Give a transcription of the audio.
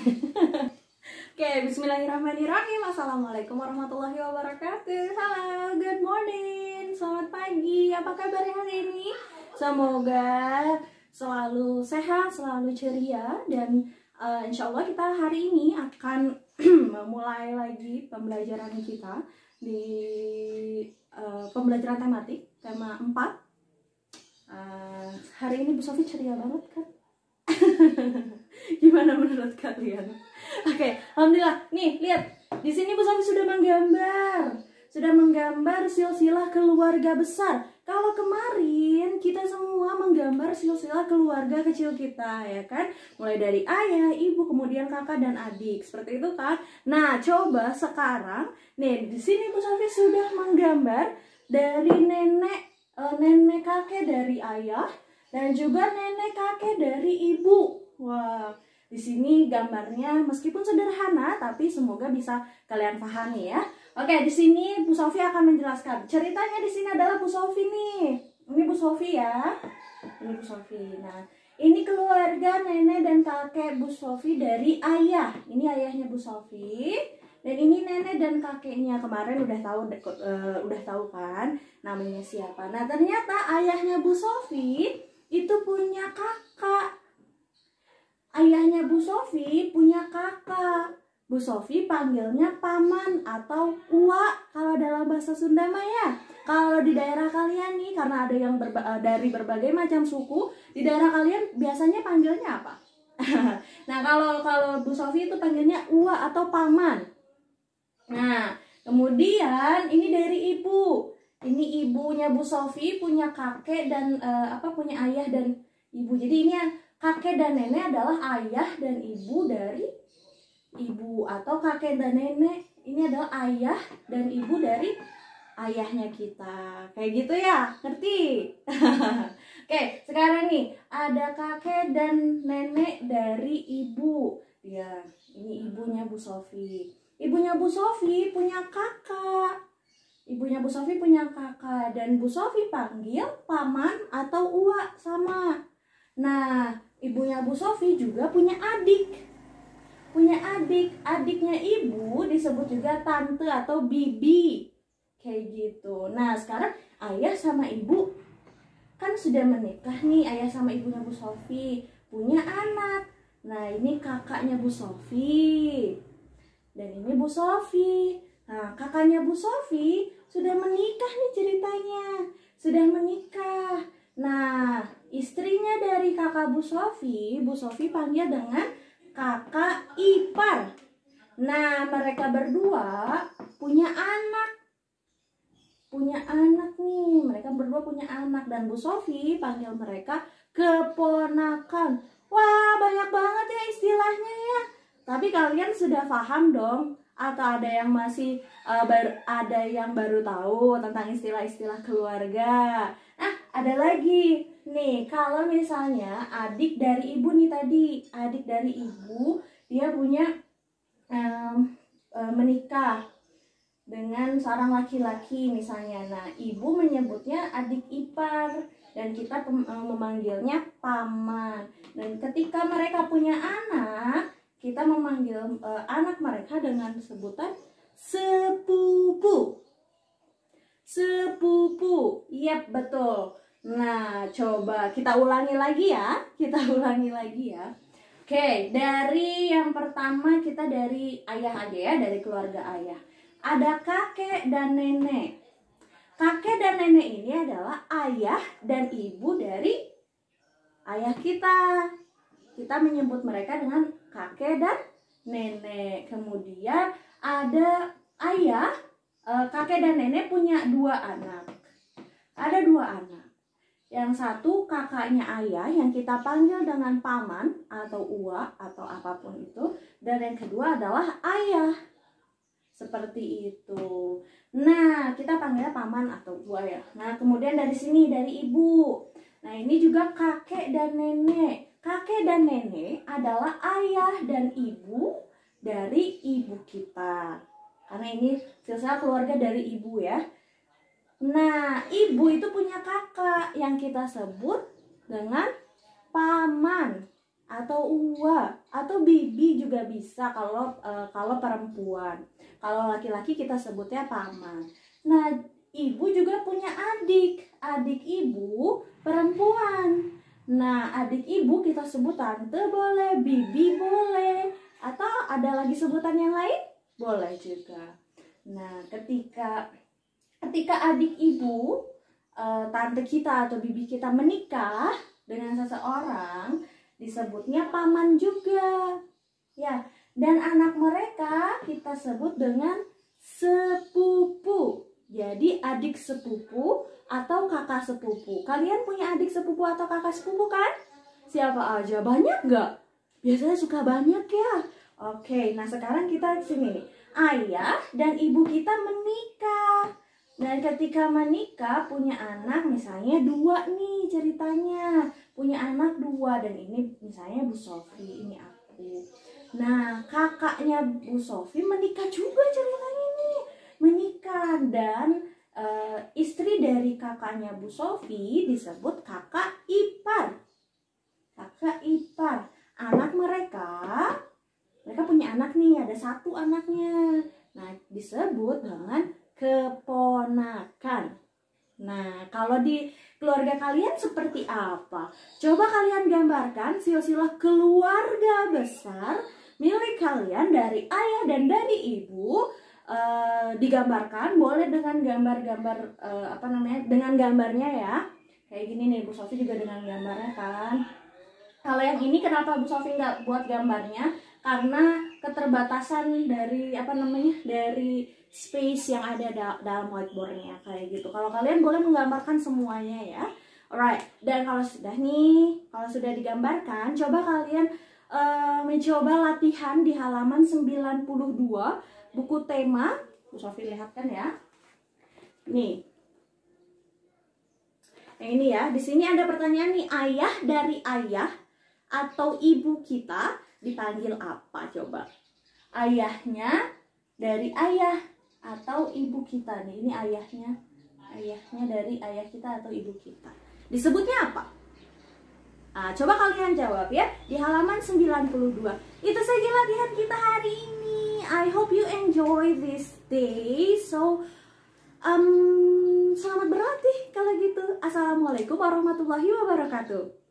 Oke, bismillahirrahmanirrahim. Assalamualaikum warahmatullahi wabarakatuh. Halo, good morning. Selamat pagi. Apa kabar hari ini? Semoga selalu sehat, selalu ceria, dan insya Allah kita hari ini akan memulai lagi pembelajaran kita di pembelajaran tematik, tema 4. Hari ini Bu Sofi ceria banget kan? Gimana menurut kalian? Oke, alhamdulillah. Nih, lihat. Di sini Bu Sofi sudah menggambar silsilah keluarga besar. Kalau kemarin kita semua menggambar silsilah keluarga kecil kita, ya kan? Mulai dari ayah, ibu, kemudian kakak dan adik. Seperti itu kan? Nah, coba sekarang nih di sini Bu Sofi sudah menggambar dari nenek kakek dari ayah dan juga nenek kakek dari ibu. Wah, di sini gambarnya meskipun sederhana tapi semoga bisa kalian pahami ya. Oke, di sini Bu Sofi akan menjelaskan. Ceritanya di sini adalah Bu Sofi nih. Ini Bu Sofi ya. Ini Bu Sofi. Nah, ini keluarga nenek dan kakek Bu Sofi dari ayah. Ini ayahnya Bu Sofi. Dan ini nenek dan kakeknya. Kemarin udah tahu kan namanya siapa. Nah, ternyata ayahnya Bu Sofi itu punya kakak. Ayahnya Bu Sofi punya kakak. Bu Sofi panggilnya paman atau uwa kalau dalam bahasa Sunda mah ya. Kalau di daerah kalian nih, karena ada yang dari berbagai macam suku, di daerah kalian biasanya panggilnya apa? Nah, kalau Bu Sofi itu panggilnya uwa atau paman. Nah, kemudian ini dari ibu. Ini ibunya Bu Sofi punya kakek dan punya ayah dan ibu. Jadi ini kakek dan nenek adalah ayah dan ibu dari ibu, atau kakek dan nenek ini adalah ayah dan ibu dari ayahnya kita. Kayak gitu ya, ngerti? Oke, sekarang nih ada kakek dan nenek dari ibu. Ya, ini ibunya Bu Sofi. Ibunya Bu Sofi punya kakak. Ibunya Bu Sofi punya kakak dan Bu Sofi panggil paman atau uwa sama. Nah, ibunya Bu Sofi juga punya adik. Adiknya ibu disebut juga tante atau bibi. Kayak gitu. Nah, sekarang ayah sama ibu kan sudah menikah nih, ayah sama ibunya Bu Sofi punya anak. Nah, ini kakaknya Bu Sofi. Dan ini Bu Sofi. Nah, kakaknya Bu Sofi sudah menikah nih ceritanya. Sudah menikah. Nah, istrinya dari kakak Bu Sofi panggil dengan kakak ipar. Nah, mereka berdua punya anak. Mereka berdua punya anak dan Bu Sofi panggil mereka keponakan. Wah, banyak banget ya istilahnya ya. Tapi kalian sudah paham dong? Atau ada yang masih ada yang baru tahu tentang istilah-istilah keluarga? Nah, ada lagi nih, kalau misalnya adik dari ibu nih tadi, adik dari ibu dia punya menikah dengan seorang laki-laki misalnya. Nah, ibu menyebutnya adik ipar dan kita memanggilnya paman. Dan ketika mereka punya anak, kita memanggil anak mereka dengan sebutan sepupu. Yap, betul. Nah, coba kita ulangi lagi ya. Oke, dari yang pertama kita dari ayah aja ya, dari keluarga ayah. Ada kakek dan nenek. Kakek dan nenek ini adalah ayah dan ibu dari ayah kita. Kita menyebut mereka dengan kakek dan nenek. Kemudian ada ayah, kakek dan nenek punya 2 anak. Ada 2 anak. Yang satu kakaknya ayah yang kita panggil dengan paman atau uwa atau apapun itu. Dan yang kedua adalah ayah. Seperti itu. Nah, kita panggilnya paman atau uwa ya. Nah, kemudian dari sini dari ibu. Nah, ini juga kakek dan nenek. Kakek dan nenek adalah ayah dan ibu dari ibu kita. Karena ini silsilah keluarga dari ibu ya. Nah, ibu itu punya kakak yang kita sebut dengan paman atau uwa atau bibi juga bisa kalau perempuan. Kalau laki-laki kita sebutnya paman. Nah, ibu juga punya adik ibu perempuan. Nah, adik ibu kita sebut tante boleh, bibi boleh, atau ada lagi sebutan yang lain? Boleh juga. Nah, ketika adik ibu, tante kita atau bibi kita menikah dengan seseorang, disebutnya paman juga. Ya, dan anak mereka kita sebut dengan sepupu. Jadi adik sepupu atau kakak sepupu. Kalian punya adik sepupu atau kakak sepupu kan? Siapa aja? Banyak nggak? Biasanya suka banyak ya. Oke, nah sekarang kita sini nih. Ayah dan ibu kita menikah. Dan ketika menikah punya anak misalnya 2 nih ceritanya. Punya anak 2 dan ini misalnya Bu Sofi, ini aku. Nah, kakaknya Bu Sofi menikah juga ceritanya nih. Menikah dan istri dari kakaknya Bu Sofi disebut kakak ipar. Kakak ipar. Anak mereka punya anak nih, ada 1 anaknya. Nah, disebut dengan keponakan. Nah, kalau di keluarga kalian seperti apa? Coba kalian gambarkan silsilah keluarga besar milik kalian dari ayah dan dari ibu. Digambarkan, boleh dengan gambar-gambar dengan gambarnya ya. Kayak gini nih, Bu Sofi juga dengan gambarnya kan. Kalau yang ini kenapa Bu Sofi nggak buat gambarnya? Karena keterbatasan dari dari space yang ada dalam whiteboardnya kayak gitu. Kalau kalian boleh menggambarkan semuanya ya. Alright. Dan kalau sudah digambarkan, coba kalian mencoba latihan di halaman 92 buku tema. Bu Sofi lihatkan ya. Nih. Yang ini ya. Di sini ada pertanyaan nih, ayah dari ayah atau ibu kita dipanggil apa coba? Ayahnya dari ayah atau ibu kita nih. Ini ayahnya dari ayah kita atau ibu kita. Disebutnya apa? Nah, coba kalian jawab ya di halaman 92. Itu saja latihan kita hari ini. I hope you enjoy this day. So, selamat berlatih kalau gitu. Assalamualaikum warahmatullahi wabarakatuh.